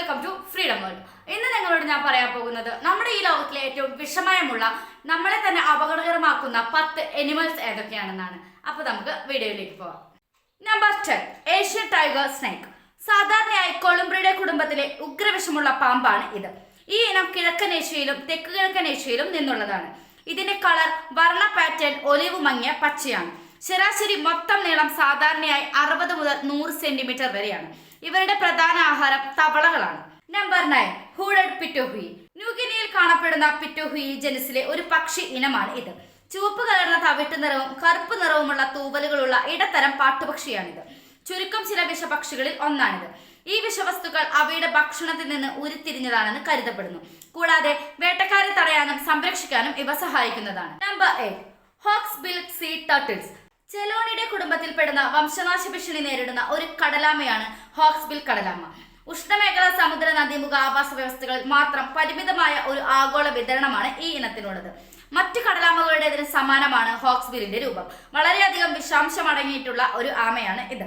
Welcome to freedom world. ഇന്ന് നിങ്ങളോട് ഞാൻ പറയാൻ പോകുന്നത് നമ്മുടെ ഈ ലോകത്തിലെ ഏറ്റവും വിഷമയമുള്ള നമ്മളെ തന്നെ അപകടകരമാക്കുന്ന 10 എനിമൽസ് ഏതൊക്കെയാണെന്നാണ്. അപ്പൊ നമുക്ക് വീഡിയോയിലേക്ക് പോവാം. Number 10, Asian tiger snake. സാധാരണയായി കൊളുംബ്രിഡേ കുടുംബത്തിലെ ഉഗ്രവിഷമുള്ള പാമ്പാണ് ഇത്. ഈ ഇനം കിഴക്കൻ ഏഷ്യയിലും തെക്ക് കിഴക്കൻ ഏഷ്യയിലും നിന്നുള്ളതാണ്. ഇതിന്റെ കളർ വർണ്ണ പാറ്റേൺ ഒലിവ് മങ്ങിയ പച്ചയാണ്. ശരാശരി മൊത്തം നീളം സാധാരണയായി 60 മുതൽ 100 സെന്റിമീറ്റർ വരെയാണ്. ഇവരുടെ പ്രധാന ആഹാരം തവളകളാണ്. Number 9, hooded പിറ്റോഹുയി. ന്യൂഗിനിയിൽ കാണപ്പെടുന്ന പിറ്റോഹുയി ജനുസിലെ ഒരു പക്ഷി ഇനമാണ് ഇത്. ചുവപ്പ് കലർന്ന തവിട്ട് നിറവും കറുപ്പ് നിറവുമുള്ള തൂവലുകളുള്ള ഇടത്തരം പാട്ടുപക്ഷിയാണിത്. ചുരുക്കം ചില വിഷപക്ഷികളിൽ ഒന്നാണിത്. ഈ വിഷവസ്തുക്കൾ അവയുടെ ഭക്ഷണത്തിൽ നിന്ന് ഉരുത്തിരിഞ്ഞതാണെന്ന് കരുതപ്പെടുന്നു. കൂടാതെ വേട്ടക്കാരെ തടയാനും സംരക്ഷിക്കാനും ഇവ സഹായിക്കുന്നതാണ്. Number 8, hawksbill sea turtles. ചെലോണിയുടെ കുടുംബത്തിൽപ്പെടുന്ന വംശനാശ ഭീഷണി നേരിടുന്ന ഒരു കടലാമയാണ് ഹോക്സ് ബിൽ കടലാമ. ഉഷ്ണമേഖലാ സമുദ്ര നദീമുഖ ആവാസ വ്യവസ്ഥകളിൽ മാത്രം പരിമിതമായ ഒരു ആഗോള വിതരണമാണ് ഈ ഇനത്തിനുള്ളത്. മറ്റ് കടലാമകളുടേതിന് സമാനമാണ് ഹോക്സ് ബില്ലിന്റെ രൂപം. വളരെയധികം വിഷാംശം അടങ്ങിയിട്ടുള്ള ഒരു ആമയാണ് ഇത്.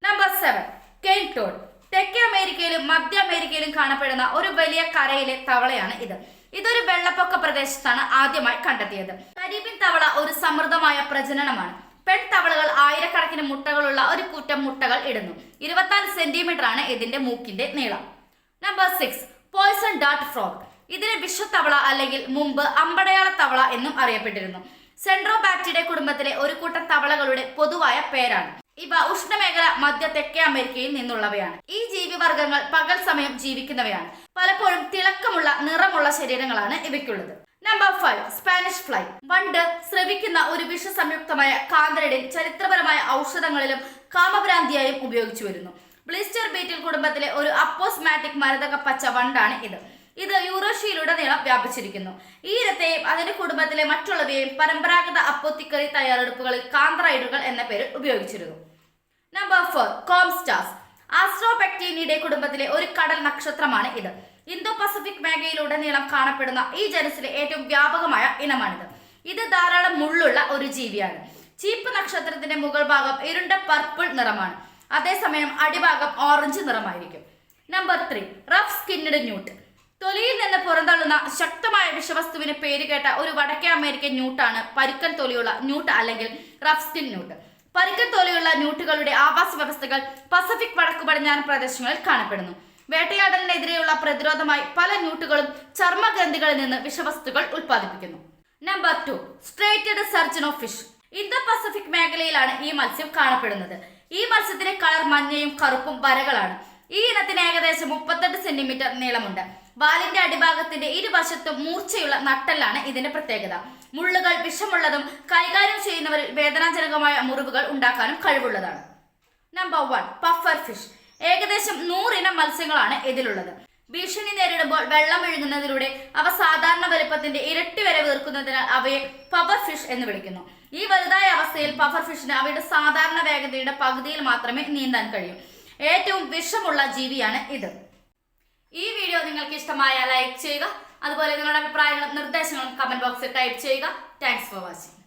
Number 7, cane toad. തെക്കേ അമേരിക്കയിലും മധ്യ അമേരിക്കയിലും കാണപ്പെടുന്ന ഒരു വലിയ കരയിലെ തവളയാണ് ഇത്. ഇതൊരു വെള്ളപ്പൊക്ക പ്രദേശത്താണ് ആദ്യമായി കണ്ടെത്തിയത്. കരീബിയൻ തവള ഒരു സമൃദ്ധമായ പ്രജനനമാണ്. പെൺതവളകൾ ആയിരക്കണക്കിന് മുട്ടകളുള്ള ഒരു കൂറ്റം മുട്ടകൾ ഇടുന്നു. 24 സെന്റിമീറ്റർ ആണ് ഇതിന്റെ മൂക്കിന്റെ നീളം. Number 6, poison Dart frog. ഇതിനെ വിഷത്തവള അല്ലെങ്കിൽ മുമ്പ് അമ്പടയാള തവള എന്നും അറിയപ്പെട്ടിരുന്നു. സെൻട്രോബാക്റ്റിയുടെ കുടുംബത്തിലെ ഒരു കൂട്ടം തവളകളുടെ പൊതുവായ പേരാണ്. ഇവ ഉഷ്ണമേഖല മധ്യ തെക്കേ അമേരിക്കയിൽ നിന്നുള്ളവയാണ്. ഈ ജീവിവർഗങ്ങൾ പകൽ സമയം ജീവിക്കുന്നവയാണ്. പലപ്പോഴും തിളക്കമുള്ള നിറമുള്ള ശരീരങ്ങളാണ് ഇവയ്ക്കുള്ളത്. Number 5, Spanish fly. വണ്ട് സ്രവിക്കുന്ന ഒരു വിഷസംയുക്തമായ കാന്തരഡിൻ ചരിത്രപരമായ ഔഷധങ്ങളിലും കാമഭ്രാന്തിയായും ഉപയോഗിച്ചു വരുന്നു. ബ്ലിസ്റ്റർ ബീറ്റിൽ കുടുംബത്തിലെ ഒരു അപ്പോസ്മാറ്റിക് മരതക പച്ച വണ്ടാണ് ഇത്. ഇത് യൂറോഷ്യയിലുടനീളം വ്യാപിച്ചിരിക്കുന്നു. ഈ ഇനത്തെയും അതിന്റെ കുടുംബത്തിലെ മറ്റുള്ളവയെയും പരമ്പരാഗത അപ്പോത്തിക്കറി തയ്യാറെടുപ്പുകളിൽ കാന്ത്രൈഡുകൾ എന്ന പേരിൽ ഉപയോഗിച്ചിരുന്നു. നമ്പർ 4, കോംസ്റ്റാസ്. ആസ്ട്രോപെക്ടീനിയുടെ കുടുംബത്തിലെ ഒരു കടൽ നക്ഷത്രമാണ് ഇത്. ഇന്തോ പസഫിക് മേഖലയിലുടനീളം കാണപ്പെടുന്ന ഈ ജനുസിലെ ഏറ്റവും വ്യാപകമായ ഇനമാണിത്. ഇത് ധാരാളം മുള്ളുള്ള ഒരു ജീവിയാണ്. ചീപ്പ് നക്ഷത്രത്തിന്റെ മുകൾ ഭാഗം ഇരുണ്ട പർപ്പിൾ നിറമാണ്. അതേസമയം അടിഭാഗം ഓറഞ്ച് നിറമായിരിക്കും. Number 3, rough skinned newt. തൊലിയിൽ നിന്ന് പുറന്തള്ളുന്ന ശക്തമായ വിഷവസ്തുവിന് പേരുകേട്ട ഒരു വടക്കേ അമേരിക്കൻ ന്യൂട്ടാണ് പരുക്കൻ തൊലിയുള്ള ന്യൂട്ട് അല്ലെങ്കിൽ റഫ് സ്കിൻ ന്യൂട്ട്. പരുക്കൻ തൊലിയുള്ള ന്യൂട്ടുകളുടെ ആവാസ വ്യവസ്ഥകൾ പസഫിക് വടക്കു പടിഞ്ഞാറൻ പ്രദേശങ്ങളിൽ കാണപ്പെടുന്നു. വേട്ടയാടലിനെതിരെയുള്ള പ്രതിരോധമായി പല ന്യൂട്ടുകളും ചർമ്മഗ്രന്ഥികളിൽ നിന്ന് വിഷവസ്തുക്കൾ ഉൽപ്പാദിപ്പിക്കുന്നു. Number 2, striated surgeonfish. Indo Pacific മേഖലയിലാണ് ഈ മത്സ്യം കാണപ്പെടുന്നത്. ഈ മത്സ്യത്തിന്റെ കളർ മഞ്ഞയും കറുപ്പും വരകളാണ്. ഈ ഇനത്തിന് ഏകദേശം 38 സെന്റിമീറ്റർ നീളമുണ്ട്. വാലിന്റെ അടിഭാഗത്തിന്റെ ഇരുവശത്തും മൂർച്ചയുള്ള നട്ടെല്ലാണ് ഇതിന്റെ പ്രത്യേകത. മുള്ളുകൾ വിഷമുള്ളതും കൈകാര്യം ചെയ്യുന്നവരിൽ വേദനാജനകമായ മുറിവുകൾ ഉണ്ടാക്കാനും കഴിവുള്ളതാണ്. Number 1, puffer fish. ഏകദേശം 100 ഇനം മത്സ്യങ്ങളാണ് ഇതിലുള്ളത്. ഭീഷണി നേരിടുമ്പോൾ വെള്ളം വിഴുങ്ങുന്നതിലൂടെ അവ സാധാരണ വലുപ്പത്തിന്റെ ഇരട്ടി വരെ വീർക്കുന്നതിനാൽ അവയെ പഫർ ഫിഷ് എന്ന് വിളിക്കുന്നു. ഈ വലുതായ അവസ്ഥയിൽ പഫർ ഫിഷിന് അവയുടെ സാധാരണ വേഗതയുടെ പകുതിയിൽ മാത്രമേ നീന്താൻ കഴിയൂ. ഏറ്റവും വിഷമുള്ള ജീവിയാണ് ഇത്. ഈ വീഡിയോ നിങ്ങൾക്ക് ഇഷ്ടമായ ലൈക്ക് ചെയ്യുക. അതുപോലെ നിങ്ങളുടെ അഭിപ്രായങ്ങളും നിർദ്ദേശങ്ങളും കമന്റ് ബോക്സിൽ ടൈപ്പ് ചെയ്യുക. Thanks for watching.